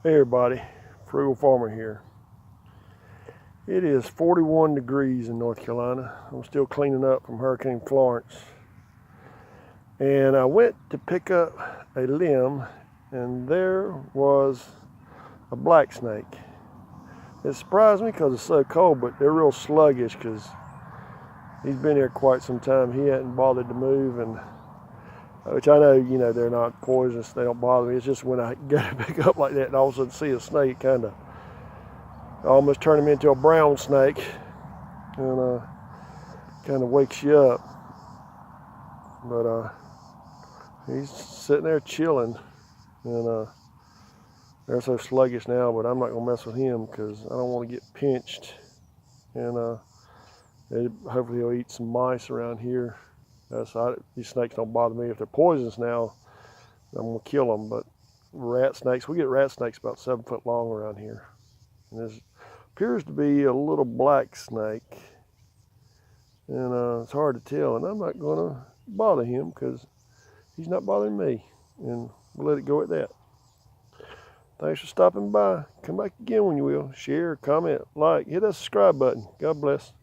Hey everybody, Frugal Farmer here. It is 41 degrees in North Carolina. I'm still cleaning up from Hurricane Florence. And I went to pick up a limb and there was a black snake. It surprised me because it's so cold, but they're real sluggish because he's been here quite some time. He hadn't bothered to move, and which I know, they're not poisonous. They don't bother me. It's just when I go to pick up like that and all of a sudden see a snake, kind of almost turn him into a brown snake, and kind of wakes you up. But he's sitting there chilling, and they're so sluggish now. But I'm not gonna mess with him because I don't want to get pinched, and hopefully he'll eat some mice around here. These snakes don't bother me. If they're poisonous now, I'm gonna kill them. But rat snakes, we get rat snakes about 7 foot long around here, and there's appears to be a little black snake, and it's hard to tell, and I'm not going to bother him because he's not bothering me, and we'll let it go at that. Thanks for stopping by. Come back again when you will. Share, comment, like, hit that subscribe button. God bless.